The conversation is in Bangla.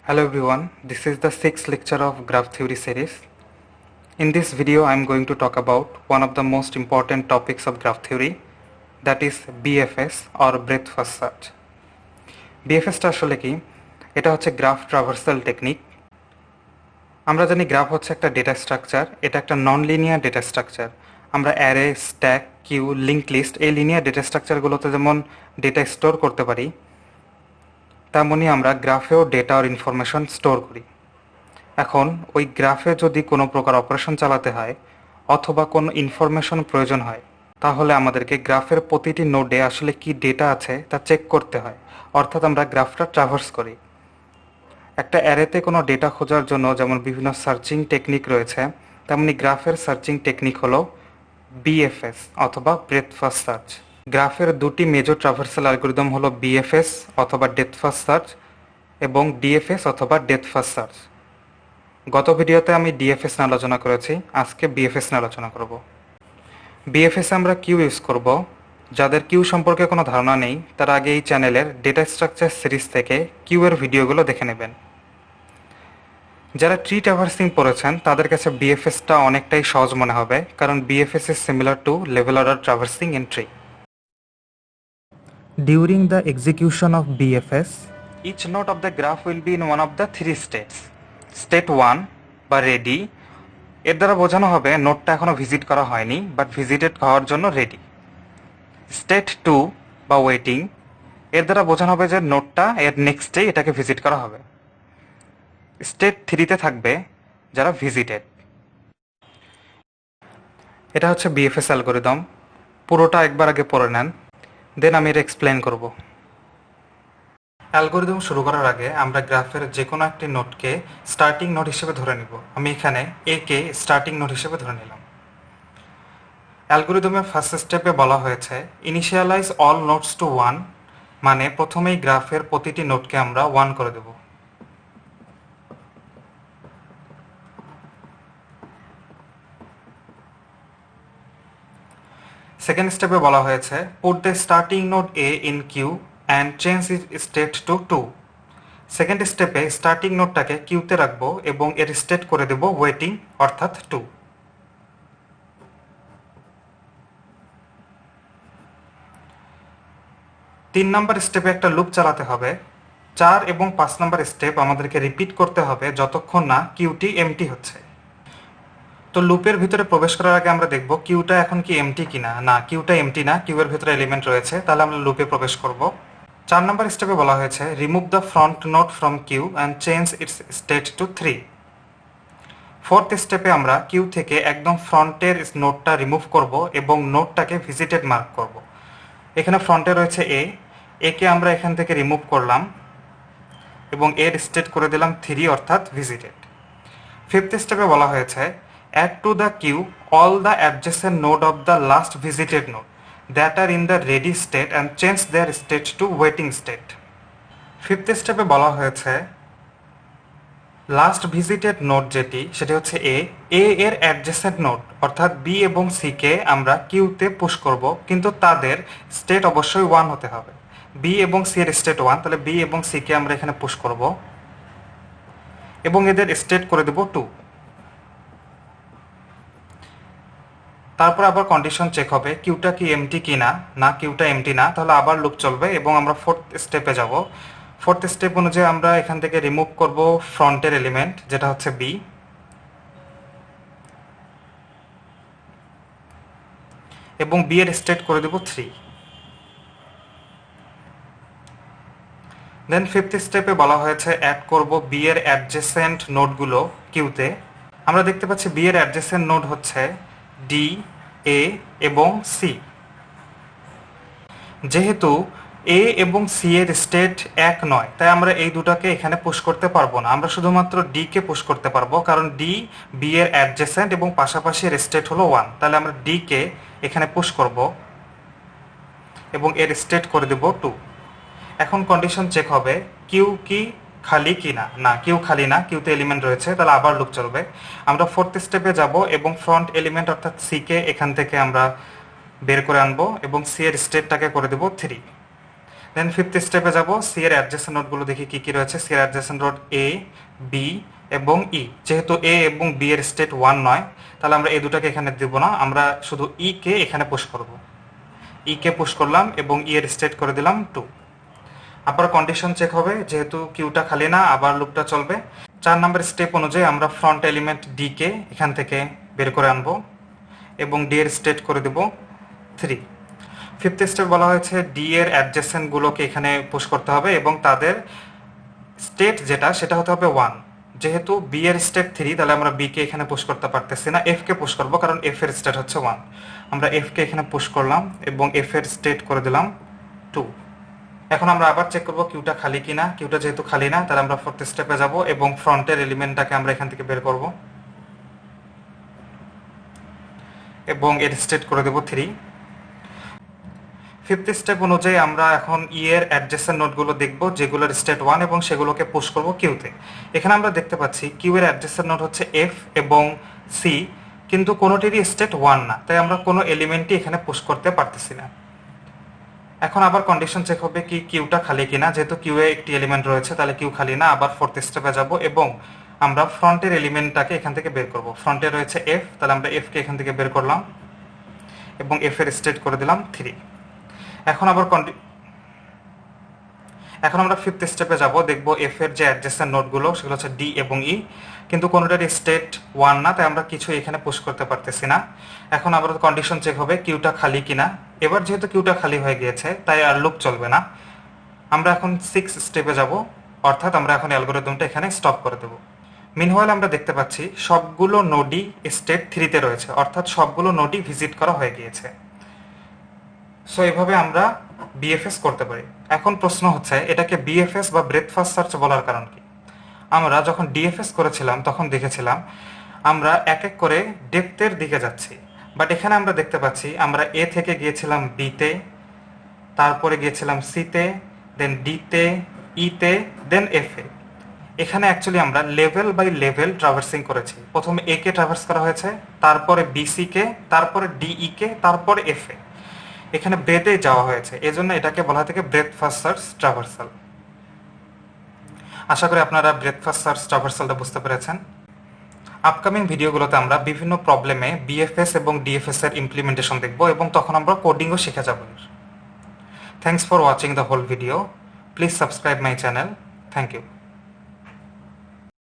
Hello everyone, this is the sixth lecture of graph theory series. In this video I am going to talk about one of the most important topics of graph theory, that is BFS or breadth first search. BFS টা আসলে কি? এটা হচ্ছে গ্রাফ ট্রাভার্সাল টেকনিক। আমরা জানি গ্রাফ হচ্ছে একটা ডেটা স্ট্রাকচার, এটা একটা নন লিনিয়ার ডেটা স্ট্রাকচার। আমরা array, stack, queue, link list এই লিনিয়ার ডেটা স্ট্রাকচারগুলোতে যেমন ডেটা স্টোর করতে পারি, তেমনই আমরা গ্রাফেও ডেটা আর ইনফরমেশন স্টোর করি। এখন ওই গ্রাফে যদি কোনো প্রকার অপারেশন চালাতে হয় অথবা কোনো ইনফরমেশন প্রয়োজন হয়, তাহলে আমাদেরকে গ্রাফের প্রতিটি নোডে আসলে কি ডেটা আছে তা চেক করতে হয়, অর্থাৎ আমরা গ্রাফটা ট্রাভার্স করি। একটা অ্যারেতে কোনো ডেটা খোঁজার জন্য যেমন বিভিন্ন সার্চিং টেকনিক রয়েছে, তেমনি গ্রাফের সার্চিং টেকনিক হলো বিএফএস অথবা ব্রেডথ ফার্স্ট সার্চ। গ্রাফের দুটি মেজর ট্রাভার্সাল অ্যালগরিদম হলো বিএফএস অথবা ডেপথ ফার্স্ট সার্চ এবং ডিএফএস অথবা ডেপথ ফার্স্ট সার্চ। গত ভিডিওতে আমি ডিএফএস নিয়ে আলোচনা করেছি, আজকে বিএফএস নিয়ে আলোচনা করব। বিএফএস আমরা কিউ ইউজ করব। যাদের কিউ সম্পর্কে কোনো ধারণা নেই তারা আগে এই চ্যানেলের ডেটা স্ট্রাকচার সিরিজ থেকে কিউ এর ভিডিওগুলো দেখে নেবেন। যারা ট্রি ট্রাভার্সিং পড়েছেন তাদের কাছে বিএফএসটা অনেকটাই সহজ মনে হবে, কারণ BFS is similar to level order traversing in tree. During the execution of BFS, each node of the graph will be in one of the three states. State 1 বা রেডি, এর দ্বারা বোঝানো হবে নোডটা এখনো ভিজিট করা হয়নি বাট ভিজিটেড হওয়ার জন্য রেডি। স্টেট 2 বা ওয়েটিং, এর দ্বারা বোঝানো হবে যে নোডটা এর নেক্সট ডে এটাকে ভিজিট করা হবে। স্টেট 3তে থাকবে যারা ভিজিটেড। এটা হচ্ছে বিএফএস অ্যালগরিদম। পুরোটা একবার আগে পড়ে নেন, দেন আমি এটা এক্সপ্লেন করব। অ্যালগরিদম শুরু করার আগে আমরা গ্রাফের যে কোনো একটি নোডকে স্টার্টিং নোড হিসেবে ধরে নিব। আমি এখানে এ কে স্টার্টিং নোড হিসেবে ধরে নিলাম। অ্যালগরিদমের ফার্স্ট স্টেপে বলা হয়েছে ইনিশিয়ালাইজ অল নোডস টু 1, মানে প্রথমেই গ্রাফের প্রতিটি নোডকে আমরা 1 করে দেব। সেকেন্ড স্টেপে বলা হয়েছে put the starting node A in queue and change it state to 2। Second স্টেপে স্টার্টিং নোডটাকে কিউতে রাখবো এবং এর স্টেট করে দেব ওয়েটিং অর্থাৎ 2। তিন নম্বর স্টেপে একটা লুপ চালাতে হবে। 4 এবং 5 নম্বর স্টেপ আমাদেরকে রিপিট করতে হবে যতক্ষণ না কিউটি এমটি হচ্ছে। তো লুপের ভিতরে প্রবেশ করার আগে আমরা দেখব কিউটা এখন কি এমটি কিনা। না, কিউটা এমটি না, কিউ এর ভিতরে এলিমেন্ট রয়েছে, তাহলে আমরা লুপে প্রবেশ করব। 4 নম্বর স্টেপে বলা হয়েছে remove the front node from queue and change its state to 3। Fourth স্টেপে আমরা কিউ থেকে একদম ফ্রন্টের নোডটা রিমুভ করব এবং নোডটাকে ভিজিটেড মার্ক করব। এখানে ফ্রন্টে রয়েছে এ কে আমরা এখান থেকে রিমুভ করলাম এবং এর স্টেট করে দিলাম 3 অর্থাৎ ভিজিটেড। ফিফথ স্টেপে বলা হয়েছে add to the queue all the adjacent node of the last visited node that are in the ready state and change their state to waiting state. Fifth স্টেপে বলা হয়েছে লাস্ট ভিজিটেড নোড যেটি সেটি হচ্ছে এ এর অ্যাডজেসেন্ট নোড অর্থাৎ বি এবং সি কে আমরা কিউতে পুশ করব, কিন্তু তাদের স্টেট অবশ্যই 1 হতে হবে। বি এবং সি এর স্টেট 1, তাহলে বি এবং সি কে আমরা এখানে পুশ করব এবং এদের স্টেট করে দেব 2। তারপর আবার কন্ডিশন চেক হবে কিউটা কি এমটি কিনা। না, কিউটা এমটি না, তাহলে আবার লুপ চলবে এবং আমরা ফোর্থ স্টেপে যাব। ফোর্থ স্টেপ অনুযায়ী আমরা এখান থেকে রিমুভ করব ফ্রন্টের এলিমেন্ট যেটা হচ্ছে বি এবং বি এর স্টেট করে দেব 3। দেন ফিফথ স্টেপে বলা হয়েছে অ্যাড করব বি এর অ্যাডজেসেন্ট নোডগুলো কিউতে। আমরা দেখতে পাচ্ছি বি এর অ্যাডজেসেন্ট নোড হচ্ছে ডি, এ এবং সি। যেহেতু এ এবং সি এর স্টেট এক নয়, তাই আমরা এই দুটাকে এখানে পুশ করতে পারবো না। আমরা শুধুমাত্র ডি কে পুশ করতে পারবো, কারণ ডি বি এর অ্যাডজেসেন্ট এবং পাশাপাশি এর স্টেট হলো 1। তাহলে আমরা ডি কে এখানে পুশ করব এবং এর স্টেট করে দেব 2। এখন কন্ডিশন চেক হবে কিউ কি খালি কিনা। না, কিউ খালি না, কিউতে এলিমেন্ট রয়েছে, তাহলে আবার লুপ চলবে। আমরা ফোর্থ স্টেপে যাব এবং ফ্রন্ট এলিমেন্ট অর্থাৎ সি কে এখান থেকে আমরা বের করে আনবো এবং সি এর স্টেটটাকে করে দেব 3। দেন ফিফথ স্টেপে যাব, সি এর অ্যাডজেসেন্ট নোডগুলো দেখি কি কি রয়েছে। সি এর অ্যাডজেসেন্ট নোড এ, বি এবং ই। যেহেতু এ এবং বি এর স্টেট 1 নয়, তাহলে আমরা এই দুটাকে এখানে দেব না, আমরা শুধু ই কে এখানে পুশ করব। ই কে পুশ করলাম এবং ই এর স্টেট করে দিলাম 2। আবার কন্ডিশন চেক হবে, যেহেতু কিউটা খালি না, আবার লুপটা চলবে। 4 নম্বর স্টেপ অনুযায়ী আমরা ফ্রন্ট এলিমেন্ট ডি কে এখান থেকে বের করে আনবো এবং ডি এর স্টেট করে দেব 3। ফিফথ স্টেপ বলা হয়েছে ডি এর অ্যাডজেসেন্ট গুলোকে এখানে পুশ করতে হবে এবং তাদের স্টেট যেটা সেটা হতে হবে 1। যেহেতু বি এর স্টেট 3, তাহলে আমরা বি কে এখানে পুশ করতে পারতেছি না, এফ কে পুশ করব, কারণ এফ এর স্টেট হচ্ছে 1। আমরা এফ কে এখানে পুশ করলাম এবং এফ এর স্টেট করে দিলাম 2। এখন আমরা আবার চেক করব কিউটা খালি কিনা। কিউটা যেহেতু খালি না, তাহলে আমরা ফোর্থ স্টেপে যাব এবং ফ্রন্টের এলিমেন্টটাকে আমরা এখান থেকে বের করব এবং এর স্টেট করে দেব 3। ফিফথ স্টেপ অনুযায়ী আমরা এখন ই এর অ্যাডজেসেন্ট নোডগুলো দেখব, যেগুলোর স্টেট 1 এবং সেগুলোকে পুশ করব কিউতে। এখানে আমরা দেখতে পাচ্ছি কিউ এর অ্যাডজেসেন্ট নোড হচ্ছে এফ এবং সি, কিন্তু কোনোটিরই স্টেট 1 না, তাই আমরা কোনো এলিমেন্টই এখানে পুশ করতে পারতেছি না। এখন আবার কন্ডিশন চেক হবে কি কিউটা খালি কিনা। যেহেতু কিউ এ একটি এলিমেন্ট রয়েছে, তাহলে কিউ খালি না। আবার ফোর্থ স্টেপে যাব এবং আমরা ফ্রন্টের এলিমেন্টটাকে এখান থেকে বের করব। ফ্রন্টে রয়েছে এফ, তাহলে আমরা এফ কে এখান থেকে বের করলাম এবং এফ এর স্টেট করে দিলাম 3। এখন আমরা ফিফথ স্টেপে যাব, দেখব এফ এর যে অ্যাডজেসেন্ট নোডগুলো সেগুলো হচ্ছে ডি এবং ই, কিন্তু কোনোটার স্টেট 1 না, তাই আমরা কিছু এখানে পুশ করতে পারতেছি না। এখন আবার কন্ডিশন চেক হবে কিউটা খালি কিনা। এবার যেহেতু কিউটা খালি হয়ে গিয়েছে, তাই আর লুপ চলবে না। আমরা এখন 6 স্টেপে যাব, অর্থাৎ আমরা এখন অ্যালগরিদমটা এখানে স্টপ করে দেব। মিনহোয়াইল আমরা দেখতে পাচ্ছি সবগুলো নোডই স্টেট 3-তে রয়েছে, অর্থাৎ সবগুলো নোডই ভিজিট করা হয়ে গিয়েছে। সো এভাবে আমরা বিএফএস করতে পারি। এখন প্রশ্ন হচ্ছে, এটাকে বিএফএস বা ব্রেথ ফার্স্ট সার্চ বলার কারণ কি? আমরা যখন ডিএফএস করেছিলাম তখন দেখেছিলাম আমরা এক এক করে ডেপথের দিকে যাচ্ছি, বাট এখানে আমরা দেখতে পাচ্ছি আমরা এ থেকে গিয়েছিলাম বিতে, তারপরে গিয়েছিলাম সিতে, দেন ডিতে, ইতে, দেন এফে। এখানে অ্যাকচুয়ালি আমরা লেভেল বাই লেভেল ট্রাভার্সিং করেছি। প্রথমে এ কে ট্রাভার্স করা হয়েছে, তারপরে বিসি কে, তারপরে ডিই কে, তারপরে এফে। এখানে ব্রেথে যাওয়া হয়েছে, এজন্য এটাকে বলা হয় থেকে ব্রেথ ফার্স্ট সার্চ ট্রাভার্সাল। আশা করি আপনারা ব্রেথ ফার্স্ট সার্চ ট্রাভার্সালটা বুঝতে পেরেছেন। আপকামিং ভিডিওগুলোতে আমরা বিভিন্ন প্রবলেমে বিএফএস এবং ডিএফএস এর ইমপ্লিমেন্টেশন দেখব এবং তখন আমরা কোডিংও শিখে যাব। Thanks for watching the whole video. Please subscribe my channel. Thank you.